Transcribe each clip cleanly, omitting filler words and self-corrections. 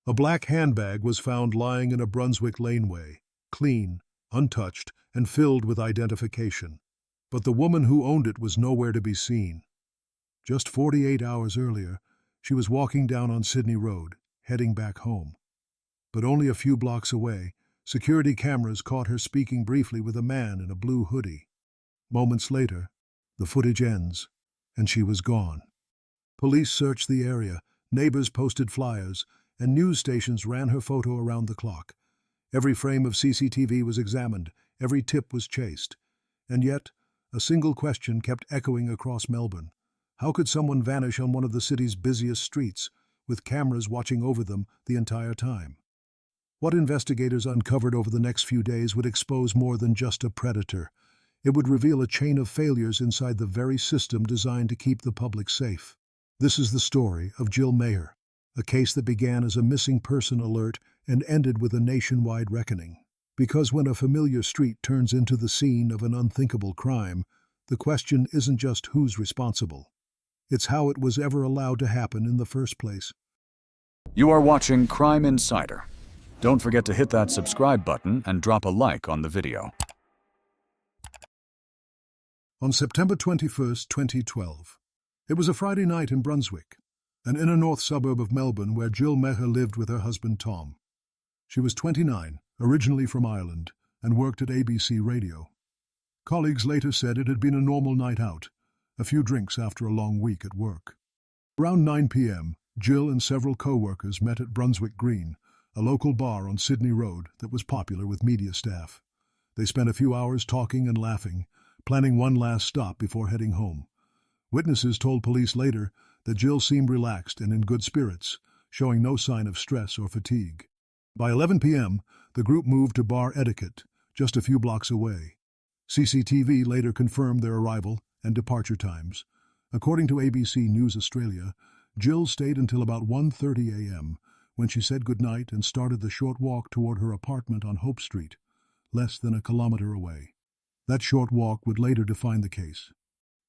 A black handbag was found lying in a Brunswick laneway, clean, untouched, and filled with identification. But the woman who owned it was nowhere to be seen. Just 48 hours earlier, she was walking down on Sydney Road, heading back home. But only a few blocks away, security cameras caught her speaking briefly with a man in a blue hoodie. Moments later, the footage ends, and she was gone. Police searched the area, neighbors posted flyers, and news stations ran her photo around the clock. Every frame of CCTV was examined, every tip was chased. And yet, a single question kept echoing across Melbourne. How could someone vanish on one of the city's busiest streets, with cameras watching over them the entire time? What investigators uncovered over the next few days would expose more than just a predator. It would reveal a chain of failures inside the very system designed to keep the public safe. This is the story of Jill Meagher, a case that began as a missing person alert and ended with a nationwide reckoning. Because when a familiar street turns into the scene of an unthinkable crime, the question isn't just who's responsible. It's how it was ever allowed to happen in the first place. You are watching Crime Insider. Don't forget to hit that subscribe button and drop a like on the video. On September 21, 2012, it was a Friday night in Brunswick, an inner north suburb of Melbourne where Jill Meagher lived with her husband Tom. She was 29, originally from Ireland, and worked at ABC Radio. Colleagues later said it had been a normal night out, a few drinks after a long week at work. Around 9 p.m., Jill and several co-workers met at Brunswick Green, a local bar on Sydney Road that was popular with media staff. They spent a few hours talking and laughing, planning one last stop before heading home. Witnesses told police later that Jill seemed relaxed and in good spirits, showing no sign of stress or fatigue. By 11 p.m., the group moved to Bar Etiquette, just a few blocks away. CCTV later confirmed their arrival and departure times. According to ABC News Australia, Jill stayed until about 1:30 a.m., when she said goodnight and started the short walk toward her apartment on Hope Street, less than a kilometre away. That short walk would later define the case.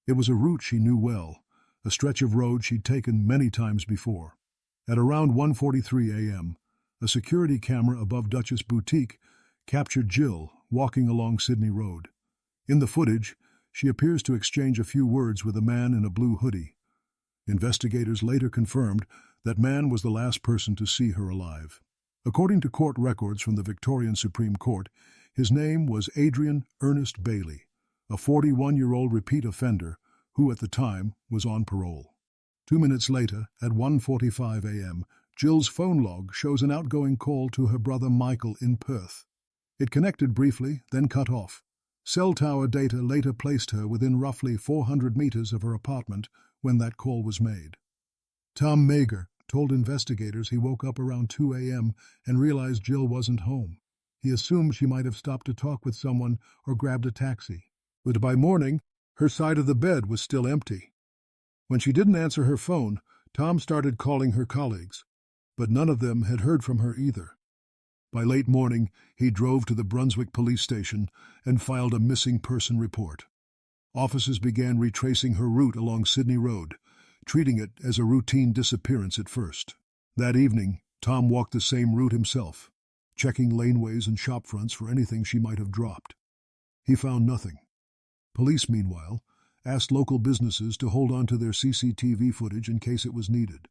It was a route she knew well, a stretch of road she'd taken many times before. At around 1:43 a.m., a security camera above Duchess Boutique captured Jill walking along Sydney Road. In the footage, she appears to exchange a few words with a man in a blue hoodie. Investigators later confirmed that man was the last person to see her alive. According to court records from the Victorian Supreme Court, his name was Adrian Ernest Bayley, a 41-year-old repeat offender who at the time was on parole. 2 minutes later, at 1:45 a.m., Jill's phone log shows an outgoing call to her brother Michael in Perth. It connected briefly, then cut off. Cell tower data later placed her within roughly 400 meters of her apartment when that call was made. Tom Meagher told investigators he woke up around 2 a.m. and realized Jill wasn't home. He assumed she might have stopped to talk with someone or grabbed a taxi. But by morning, her side of the bed was still empty. When she didn't answer her phone, Tom started calling her colleagues, but none of them had heard from her either. By late morning, he drove to the Brunswick police station and filed a missing person report. Officers began retracing her route along Sydney Road, treating it as a routine disappearance at first. That evening, Tom walked the same route himself, checking laneways and shop fronts for anything she might have dropped. He found nothing. Police, meanwhile, asked local businesses to hold on to their CCTV footage in case it was needed.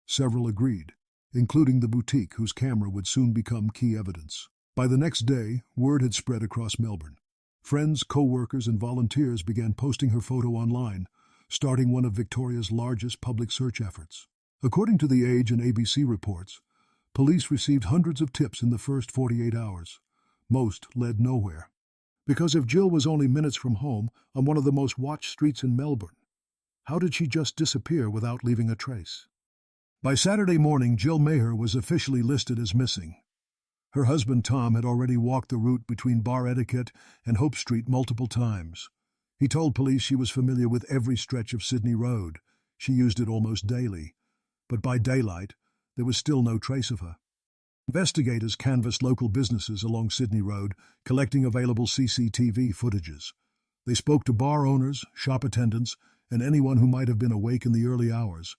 Several agreed, including the boutique whose camera would soon become key evidence. By the next day, word had spread across Melbourne. Friends, co-workers, and volunteers began posting her photo online, starting one of Victoria's largest public search efforts. According to The Age and ABC reports, police received hundreds of tips in the first 48 hours. Most led nowhere. Because if Jill was only minutes from home on one of the most watched streets in Melbourne, how did she just disappear without leaving a trace? By Saturday morning, Jill Meagher was officially listed as missing. Her husband Tom had already walked the route between Bar Etiquette and Hope Street multiple times. He told police she was familiar with every stretch of Sydney Road. She used it almost daily. But by daylight, there was still no trace of her. Investigators canvassed local businesses along Sydney Road, collecting available CCTV footages. They spoke to bar owners, shop attendants, and anyone who might have been awake in the early hours.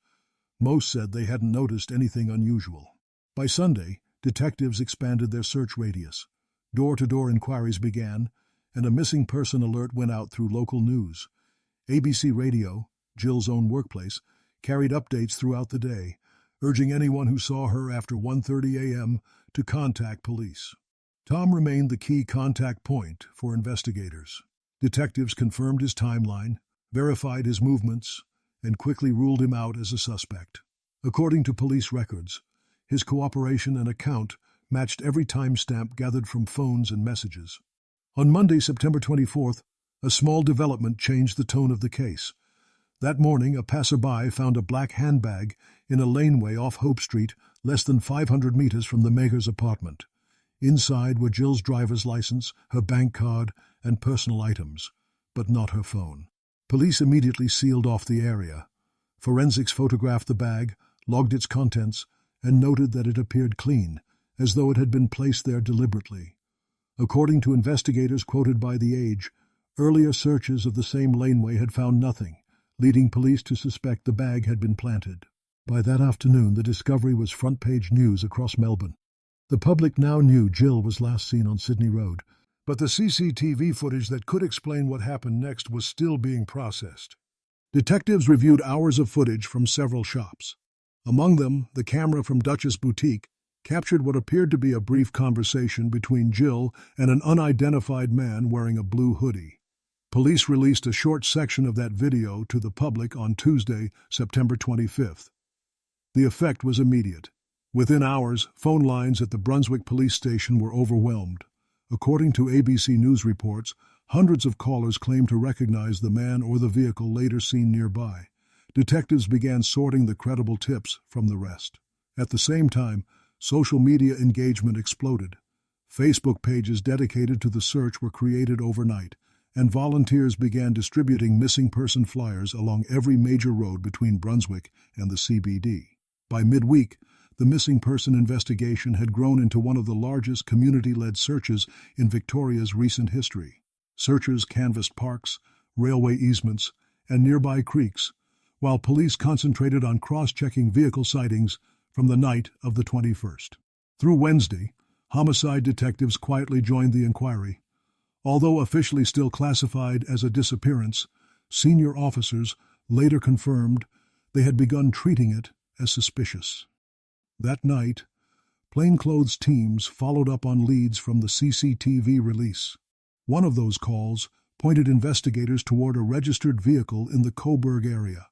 Most said they hadn't noticed anything unusual. By Sunday, detectives expanded their search radius. Door-to-door inquiries began, and a missing person alert went out through local news. ABC Radio, Jill's own workplace, carried updates throughout the day, urging anyone who saw her after 1:30 a.m. to contact police. Tom remained the key contact point for investigators. Detectives confirmed his timeline, verified his movements, and quickly ruled him out as a suspect. According to police records, his cooperation and account matched every timestamp gathered from phones and messages. On Monday, September 24th, a small development changed the tone of the case. That morning, a passerby found a black handbag in a laneway off Hope Street, less than 500 meters from the Meaghers' apartment. Inside were Jill's driver's license, her bank card, and personal items, but not her phone. Police immediately sealed off the area. Forensics photographed the bag, logged its contents, and noted that it appeared clean, as though it had been placed there deliberately. According to investigators quoted by The Age, earlier searches of the same laneway had found nothing, leading police to suspect the bag had been planted. By that afternoon, the discovery was front-page news across Melbourne. The public now knew Jill was last seen on Sydney Road, but the CCTV footage that could explain what happened next was still being processed. Detectives reviewed hours of footage from several shops. Among them, the camera from Duchess Boutique captured what appeared to be a brief conversation between Jill and an unidentified man wearing a blue hoodie. Police released a short section of that video to the public on Tuesday, September 25th. The effect was immediate. Within hours, phone lines at the Brunswick police station were overwhelmed. According to ABC News reports, hundreds of callers claimed to recognize the man or the vehicle later seen nearby. Detectives began sorting the credible tips from the rest. At the same time, social media engagement exploded. Facebook pages dedicated to the search were created overnight, and volunteers began distributing missing person flyers along every major road between Brunswick and the CBD. By midweek, the missing person investigation had grown into one of the largest community-led searches in Victoria's recent history. Searchers canvassed parks, railway easements, and nearby creeks, while police concentrated on cross-checking vehicle sightings from the night of the 21st. Through Wednesday, homicide detectives quietly joined the inquiry. Although officially still classified as a disappearance, senior officers later confirmed they had begun treating it as suspicious. That night, plainclothes teams followed up on leads from the CCTV release. One of those calls pointed investigators toward a registered vehicle in the Coburg area,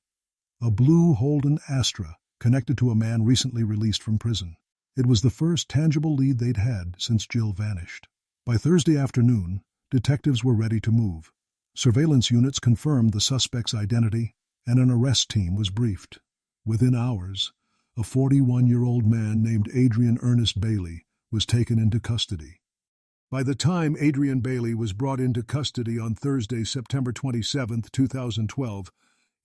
a blue Holden Astra connected to a man recently released from prison. It was the first tangible lead they'd had since Jill vanished. By Thursday afternoon, detectives were ready to move. Surveillance units confirmed the suspect's identity, and an arrest team was briefed. Within hours, a 41-year-old man named Adrian Ernest Bayley was taken into custody. By the time Adrian Bayley was brought into custody on Thursday, September 27, 2012,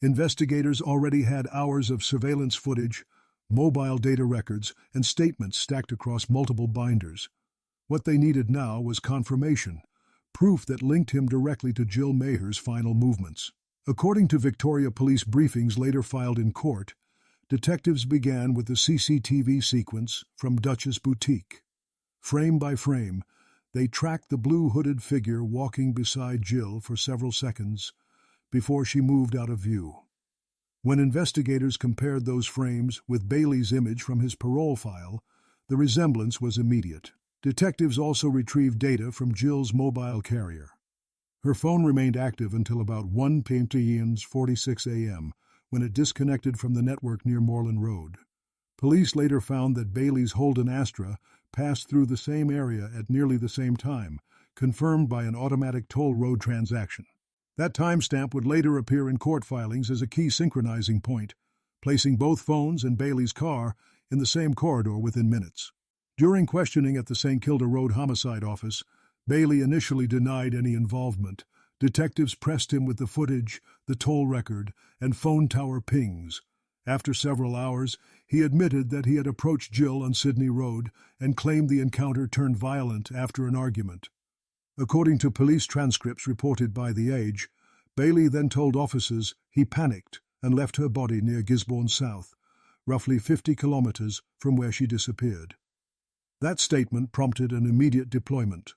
investigators already had hours of surveillance footage, mobile data records, and statements stacked across multiple binders. What they needed now was confirmation, proof that linked him directly to Jill Meagher's final movements. According to Victoria Police briefings later filed in court, detectives began with the CCTV sequence from Duchess Boutique. Frame by frame, they tracked the blue-hooded figure walking beside Jill for several seconds before she moved out of view. When investigators compared those frames with Bayley's image from his parole file, the resemblance was immediate. Detectives also retrieved data from Jill's mobile carrier. Her phone remained active until about 1:46 a.m., when it disconnected from the network near Moreland Road. Police later found that Bayley's Holden Astra passed through the same area at nearly the same time, confirmed by an automatic toll road transaction. That timestamp would later appear in court filings as a key synchronizing point, placing both phones and Bayley's car in the same corridor within minutes. During questioning at the St. Kilda Road Homicide Office, Bayley initially denied any involvement. Detectives pressed him with the footage, the toll record, and phone tower pings. After several hours, he admitted that he had approached Jill on Sydney Road and claimed the encounter turned violent after an argument. According to police transcripts reported by The Age, Bayley then told officers he panicked and left her body near Gisborne South, roughly 50 kilometers from where she disappeared. That statement prompted an immediate deployment.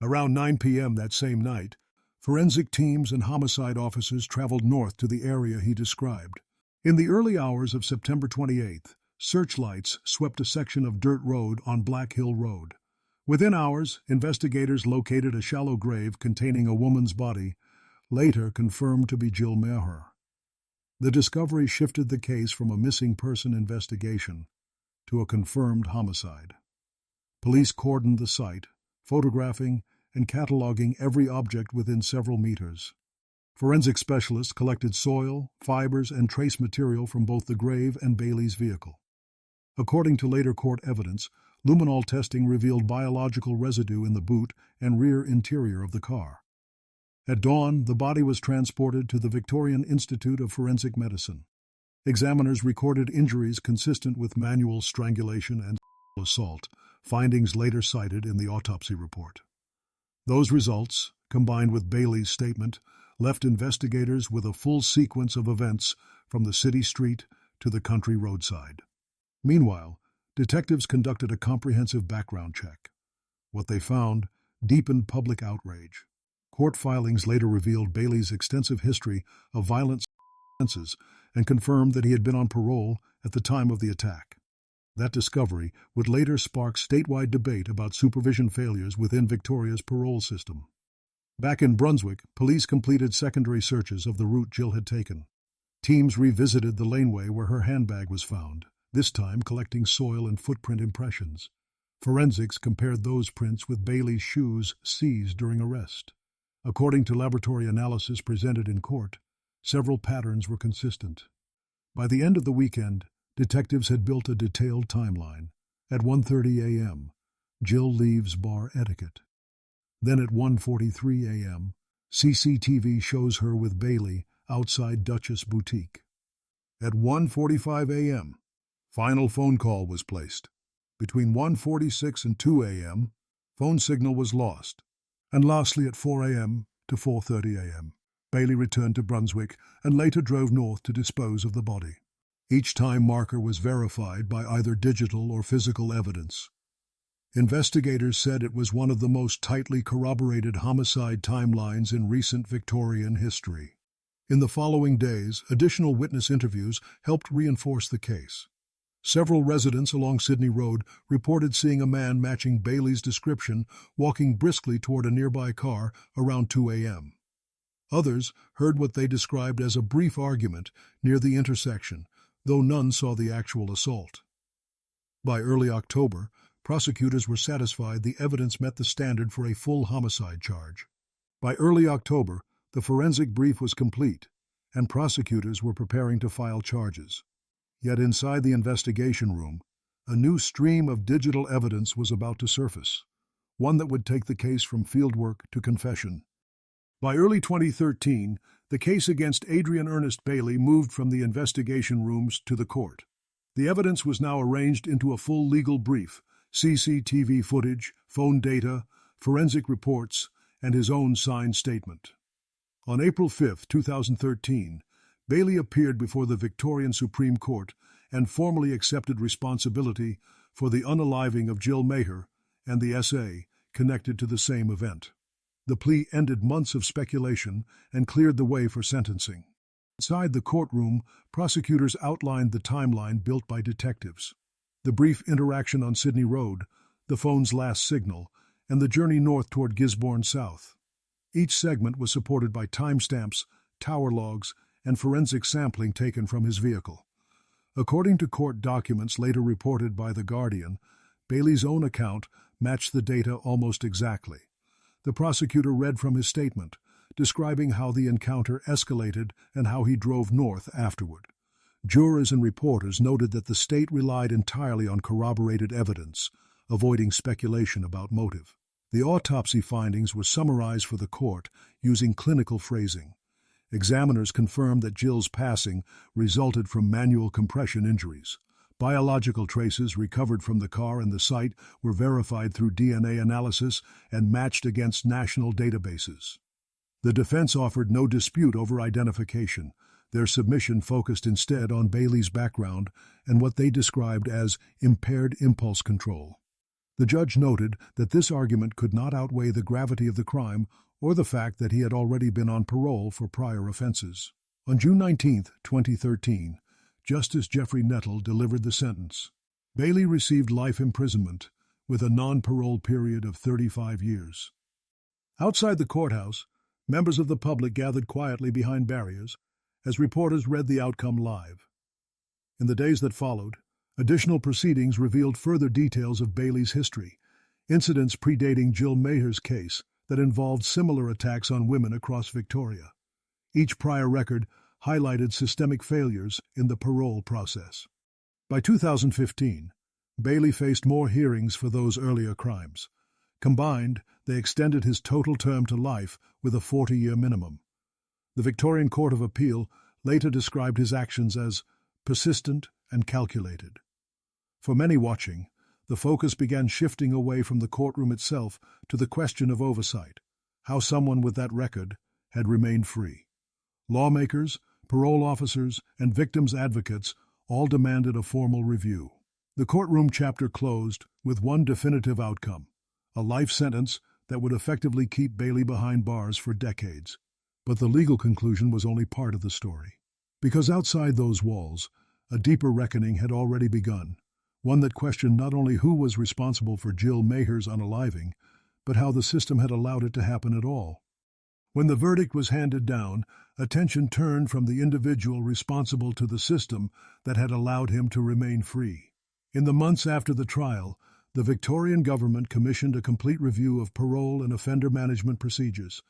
Around 9 p.m. that same night, forensic teams and homicide officers traveled north to the area he described. In the early hours of September 28th, searchlights swept a section of dirt road on Black Hill Road. Within hours, investigators located a shallow grave containing a woman's body, later confirmed to be Jill Meagher. The discovery shifted the case from a missing person investigation to a confirmed homicide. Police cordoned the site, photographing and cataloging every object within several meters. Forensic specialists collected soil, fibers, and trace material from both the grave and Bayley's vehicle. According to later court evidence, luminol testing revealed biological residue in the boot and rear interior of the car. At dawn, the body was transported to the Victorian Institute of Forensic Medicine. Examiners recorded injuries consistent with manual strangulation and assault, findings later cited in the autopsy report. Those results, combined with Bayley's statement, left investigators with a full sequence of events from the city street to the country roadside. Meanwhile, detectives conducted a comprehensive background check. What they found deepened public outrage. Court filings later revealed Bayley's extensive history of violent offenses and confirmed that he had been on parole at the time of the attack. That discovery would later spark statewide debate about supervision failures within Victoria's parole system. Back in Brunswick, police completed secondary searches of the route Jill had taken. Teams revisited the laneway where her handbag was found, this time collecting soil and footprint impressions. Forensics compared those prints with Bayley's shoes seized during arrest. According to laboratory analysis presented in court, several patterns were consistent. By the end of the weekend, detectives had built a detailed timeline. At 1:30 a.m., Jill leaves bar etiquette. Then at 1:43 a.m., CCTV shows her with Bayley outside Duchess Boutique. At 1:45 a.m., final phone call was placed. Between 1:46 and 2 a.m., phone signal was lost. And lastly, at 4 a.m. to 4:30 a.m., Bayley returned to Brunswick and later drove north to dispose of the body. Each time marker was verified by either digital or physical evidence. Investigators said it was one of the most tightly corroborated homicide timelines in recent Victorian history. In the following days, additional witness interviews helped reinforce the case. Several residents along Sydney Road reported seeing a man matching Bayley's description walking briskly toward a nearby car around 2 a.m. Others heard what they described as a brief argument near the intersection, though none saw the actual assault. By early October, prosecutors were satisfied the evidence met the standard for a full homicide charge. By early October, the forensic brief was complete, and prosecutors were preparing to file charges. Yet inside the investigation room, a new stream of digital evidence was about to surface, one that would take the case from fieldwork to confession. By early 2013, the case against Adrian Ernest Bayley moved from the investigation rooms to the court. The evidence was now arranged into a full legal brief: CCTV footage, phone data, forensic reports, and his own signed statement. On April 5, 2013, Bayley appeared before the Victorian Supreme Court and formally accepted responsibility for the unaliving of Jill Meagher and the SA connected to the same event. The plea ended months of speculation and cleared the way for sentencing. Inside the courtroom, prosecutors outlined the timeline built by detectives: the brief interaction on Sydney Road, the phone's last signal, and the journey north toward Gisborne South. Each segment was supported by timestamps, tower logs, and forensic sampling taken from his vehicle. According to court documents later reported by The Guardian, Bayley's own account matched the data almost exactly. The prosecutor read from his statement, describing how the encounter escalated and how he drove north afterward. Jurors and reporters noted that the state relied entirely on corroborated evidence, avoiding speculation about motive. The autopsy findings were summarized for the court using clinical phrasing. Examiners confirmed that Jill's passing resulted from manual compression injuries. Biological traces recovered from the car and the site were verified through DNA analysis and matched against national databases. The defense offered no dispute over identification. Their submission focused instead on Bayley's background and what they described as impaired impulse control. The judge noted that this argument could not outweigh the gravity of the crime or the fact that he had already been on parole for prior offenses. On June 19, 2013, Justice Jeffrey Nettle delivered the sentence. Bayley received life imprisonment with a non-parole period of 35 years. Outside the courthouse, members of the public gathered quietly behind barriers as reporters read the outcome live. In the days that followed, additional proceedings revealed further details of Bayley's history, incidents predating Jill Meagher's case that involved similar attacks on women across Victoria. Each prior record highlighted systemic failures in the parole process. By 2015, Bayley faced more hearings for those earlier crimes. Combined, they extended his total term to life with a 40-year minimum. The Victorian Court of Appeal later described his actions as persistent and calculated. For many watching, the focus began shifting away from the courtroom itself to the question of oversight, how someone with that record had remained free. Lawmakers, parole officers, and victims' advocates all demanded a formal review. The courtroom chapter closed with one definitive outcome, a life sentence that would effectively keep Bayley behind bars for decades. But the legal conclusion was only part of the story. Because outside those walls, a deeper reckoning had already begun, one that questioned not only who was responsible for Jill Meagher's unaliving, but how the system had allowed it to happen at all. When the verdict was handed down, attention turned from the individual responsible to the system that had allowed him to remain free. In the months after the trial, the Victorian government commissioned a complete review of parole and offender management procedures.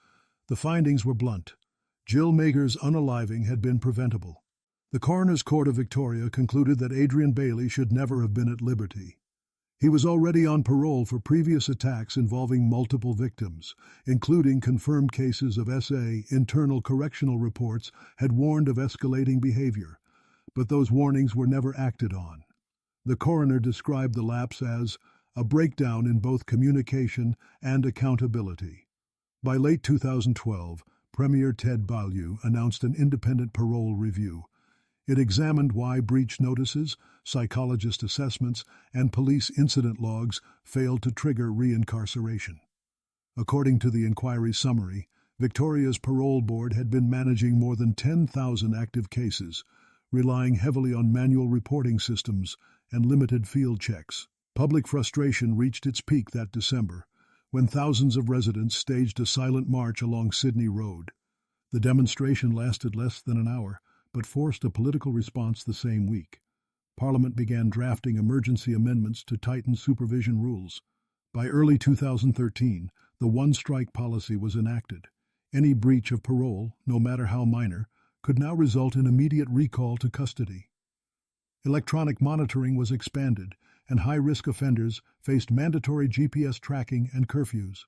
The findings were blunt. Jill Meagher's unaliving had been preventable. The Coroner's Court of Victoria concluded that Adrian Bayley should never have been at liberty. He was already on parole for previous attacks involving multiple victims, including confirmed cases of SA. Internal correctional reports had warned of escalating behavior, but those warnings were never acted on. The coroner described the lapse as a breakdown in both communication and accountability. By late 2012, Premier Ted Bayley announced an independent parole review. It examined why breach notices, psychologist assessments, and police incident logs failed to trigger reincarceration. According to the inquiry summary, Victoria's parole board had been managing more than 10,000 active cases, relying heavily on manual reporting systems and limited field checks. Public frustration reached its peak that December, when thousands of residents staged a silent march along Sydney Road. The demonstration lasted less than an hour, but forced a political response the same week. Parliament began drafting emergency amendments to tighten supervision rules. By early 2013, the one-strike policy was enacted. Any breach of parole, no matter how minor, could now result in immediate recall to custody. Electronic monitoring was expanded, and high-risk offenders faced mandatory GPS tracking and curfews.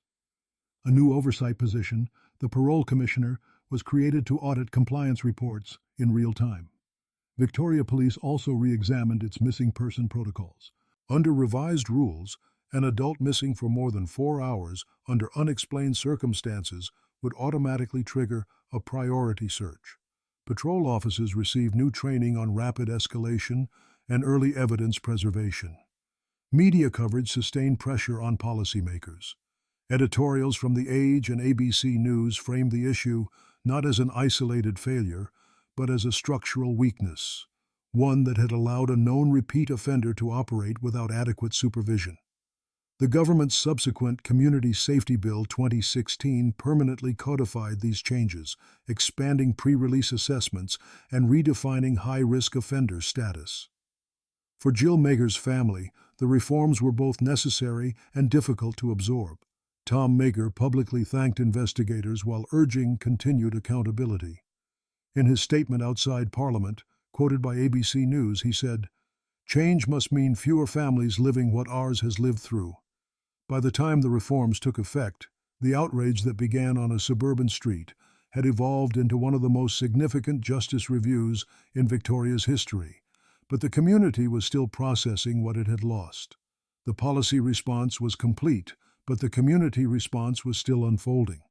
A new oversight position, the Parole Commissioner, was created to audit compliance reports in real time. Victoria Police also re-examined its missing person protocols. Under revised rules, an adult missing for more than 4 hours under unexplained circumstances would automatically trigger a priority search. Patrol officers received new training on rapid escalation and early evidence preservation. Media coverage sustained pressure on policymakers. Editorials from The Age and ABC News framed the issue not as an isolated failure, but as a structural weakness, one that had allowed a known repeat offender to operate without adequate supervision. The government's subsequent Community Safety Bill 2016 permanently codified these changes, expanding pre-release assessments and redefining high-risk offender status. For Jill Meagher's family, the reforms were both necessary and difficult to absorb. Tom Meagher publicly thanked investigators while urging continued accountability. In his statement outside Parliament, quoted by ABC News, he said, "Change must mean fewer families living what ours has lived through." By the time the reforms took effect, the outrage that began on a suburban street had evolved into one of the most significant justice reviews in Victoria's history, but the community was still processing what it had lost. The policy response was complete, but the community response was still unfolding.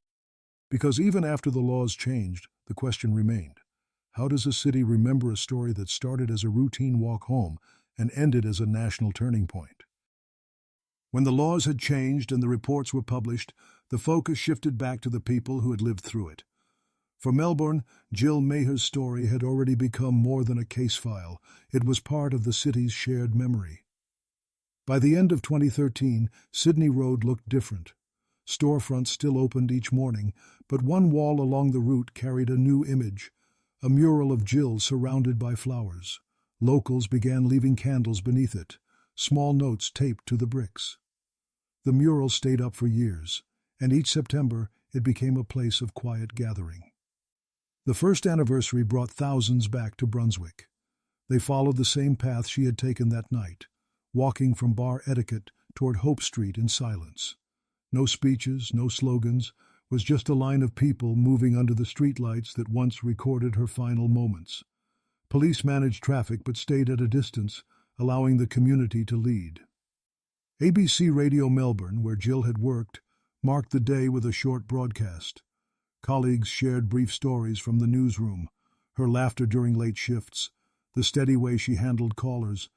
Because even after the laws changed, the question remained. How does a city remember a story that started as a routine walk home and ended as a national turning point? When the laws had changed and the reports were published, the focus shifted back to the people who had lived through it. For Melbourne, Jill Meagher's story had already become more than a case file. It was part of the city's shared memory. By the end of 2013, Sydney Road looked different. Storefronts still opened each morning, but one wall along the route carried a new image, a mural of Jill surrounded by flowers. Locals began leaving candles beneath it, small notes taped to the bricks. The mural stayed up for years, and each September it became a place of quiet gathering. The first anniversary brought thousands back to Brunswick. They followed the same path she had taken that night, walking from bar etiquette toward Hope Street in silence. No speeches, no slogans, was just a line of people moving under the streetlights that once recorded her final moments. Police managed traffic but stayed at a distance, allowing the community to lead. ABC Radio Melbourne, where Jill had worked, marked the day with a short broadcast. Colleagues shared brief stories from the newsroom, her laughter during late shifts, the steady way she handled callers,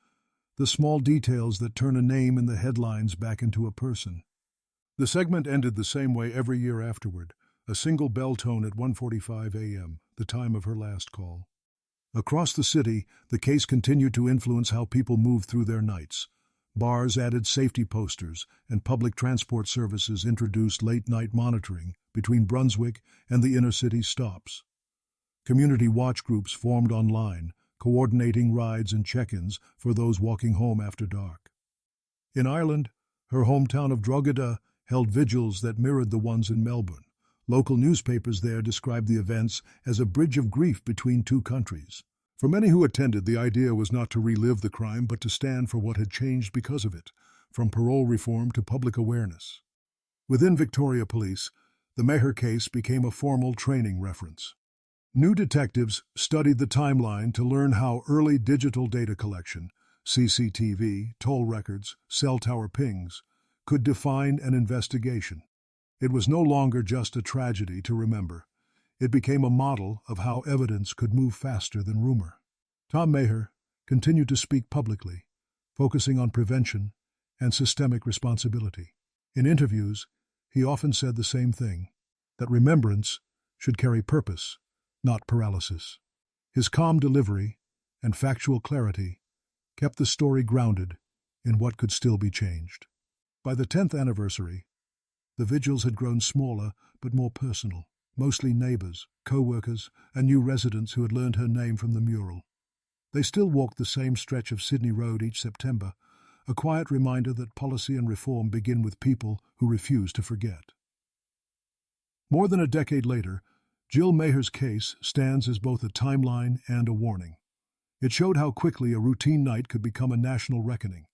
the small details that turn a name in the headlines back into a person. The segment ended the same way every year afterward, a single bell tone at 1:45 a.m., the time of her last call. Across the city, the case continued to influence how people moved through their nights. Bars added safety posters, and public transport services introduced late-night monitoring between Brunswick and the inner-city stops. Community watch groups formed online, coordinating rides and check-ins for those walking home after dark. In Ireland, her hometown of Drogheda held vigils that mirrored the ones in Melbourne. Local newspapers there described the events as a bridge of grief between two countries. For many who attended, the idea was not to relive the crime, but to stand for what had changed because of it, from parole reform to public awareness. Within Victoria Police, the Meagher case became a formal training reference. New detectives studied the timeline to learn how early digital data collection, CCTV, toll records, cell tower pings, could define an investigation. It was no longer just a tragedy to remember. It became a model of how evidence could move faster than rumor. Tom Meagher continued to speak publicly, focusing on prevention and systemic responsibility. In interviews, he often said the same thing, that remembrance should carry purpose, not paralysis. His calm delivery and factual clarity kept the story grounded in what could still be changed. By the 10th anniversary, the vigils had grown smaller but more personal. Mostly neighbors, co-workers, and new residents who had learned her name from the mural. They still walked the same stretch of Sydney Road each September, a quiet reminder that policy and reform begin with people who refuse to forget. More than a decade later, Jill Meagher's case stands as both a timeline and a warning. It showed how quickly a routine night could become a national reckoning,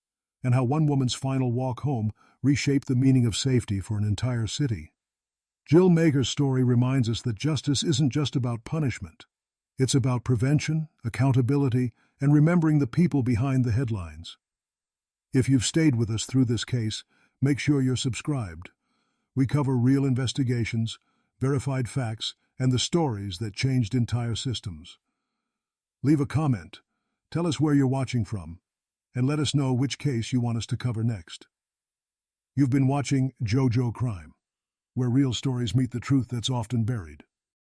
and how one woman's final walk home reshaped the meaning of safety for an entire city. Jill Meagher's story reminds us that justice isn't just about punishment. It's about prevention, accountability, and remembering the people behind the headlines. If you've stayed with us through this case, make sure you're subscribed. We cover real investigations, verified facts, and the stories that changed entire systems. Leave a comment, tell us where you're watching from, and let us know which case you want us to cover next. You've been watching JoJo Crime, where real stories meet the truth that's often buried.